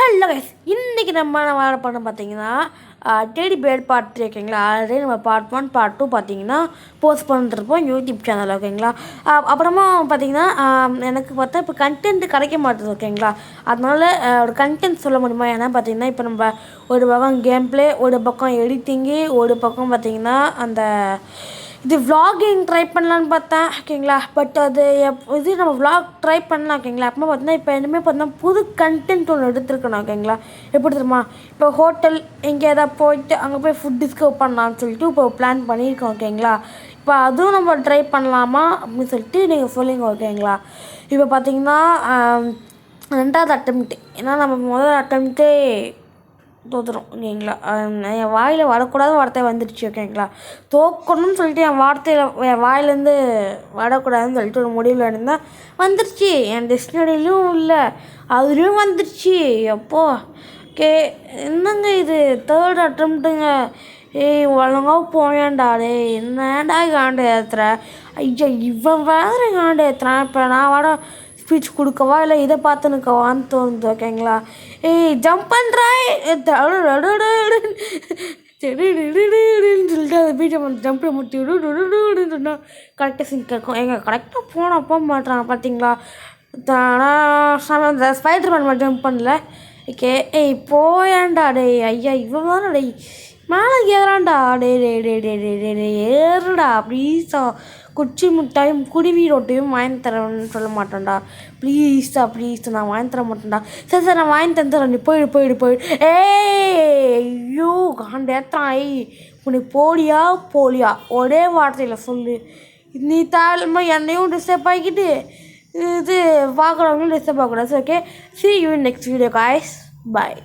Hello guys, இன்றைக்கி நம்ம வர படம் பார்த்தீங்கன்னா டெடி பேர் பார்ட் 3 ஓகேங்களா. ஆல்ரெடி நம்ம பார்ட் 1 பார்ட் 2 பார்த்தீங்கன்னா போஸ்ட் பண்ணிட்டுருப்போம் யூடியூப் சேனல் ஓகேங்களா. அப்புறமா பார்த்தீங்கன்னா எனக்கு பார்த்தா இப்போ கண்டென்ட் கிடைக்க மாட்டேது ஓகேங்களா. அதனால ஒரு கண்டென்ட் சொல்ல முடியுமா? ஏன்னா பார்த்தீங்கன்னா இப்போ நம்ம ஒரு பக்கம் கேம் பிளே, ஒரு பக்கம் எடிட்டிங்கு, ஒரு பக்கம் பார்த்தீங்கன்னா அந்த இது விலாகிங் ட்ரை பண்ணலான்னு பார்த்தேன் ஓகேங்களா. பட் அது இது நம்ம விலாக் ட்ரை பண்ணலாம் ஓகேங்களா. அப்புறமா பார்த்தீங்கன்னா இப்போ இனிமேல் பார்த்தீங்கன்னா புது கண்டென்ட் ஒன்று எடுத்துருக்கணும் ஓகேங்களா. எப்படி தெரியுமா, இப்போ ஹோட்டல் எங்கே ஏதாவது போயிட்டு அங்கே போய் ஃபுட் டிஸ்கவர் பண்ணலான்னு சொல்லிட்டு இப்போ பிளான் பண்ணியிருக்கோம் ஓகேங்களா. இப்போ அதுவும் நம்ம ட்ரை பண்ணலாமா அப்படின்னு சொல்லிட்டு நீங்கள் சொல்லுங்க ஓகேங்களா. இப்போ பார்த்தீங்கன்னா 2வது அட்டெம்ப்ட், ஏன்னா நம்ம முதல் அட்டெம்ப்டே தோற்றுறோம் ஓகேங்களா. என் வாயில் வரக்கூடாத வார்த்தை வந்துடுச்சு ஓகேங்களா. தோக்கணும்னு சொல்லிட்டு என் வாயிலேருந்து வரக்கூடாதுன்னு சொல்லிட்டு ஒரு முடிவில் இருந்தால் வந்துடுச்சு. என் டிக்ஷனரியிலும் இல்லை, அதுலேயும் வந்துடுச்சு. எப்போ ஓகே என்னங்க இது 3rd அட்டெம்ப்ட்டுங்க. ஒழுங்காக போயேன்டா டே, என்னடா காண்டு ஏற்றுற. ஐயா இவன் வேறு காண்டு ஏற்றுறான். இப்போ நான் வர ஸ்பீச் கொடுக்கவா இல்லை இதை பார்த்து நிற்கவான்னு தோணுது ஓகேங்களா. ஜம்ப் பண்ணுறாய் சொல்லிட்டு அந்த பீச்சை ஜம்ப் முட்டி சொன்னா கரெக்டாக சிங்க் இருக்கும். எங்கள் கரெக்டாக போக மாட்டாங்க பார்த்தீங்களா. அந்த ஸ்பைடர்மேன் மட்டும் ஜம்ப் பண்ணல. ஓகே போயாண்டா டே. ஐயா இவன் தானே டே மேலே ஏறாண்டா டே டே டே டே டே டே டே ஏறுடா ப்ளீஸா. குச்சி மிட்டாயும் குருவி ரொட்டியும் வாங்கி தரேன்னு சொல்ல மாட்டேன்டா. ப்ளீஸா ப்ளீஸ், நான் வாங்கி தர மாட்டேன்டா. சரி நான் வாங்கி தந்துடுறேன், நீ போயிடு. ஐயோ காண்டேத்தான். உனக்கு போலியா ஒரே வார்த்தையில் சொல்லு. நீ தாழ்மை என்னையும் டிஸ்டர்ப் ஆகிக்கிட்டு இது பார்க்குறவங்களும் டிஸ்டர்ப் ஆகக்கூடாது. Okay, see you in next video guys, bye.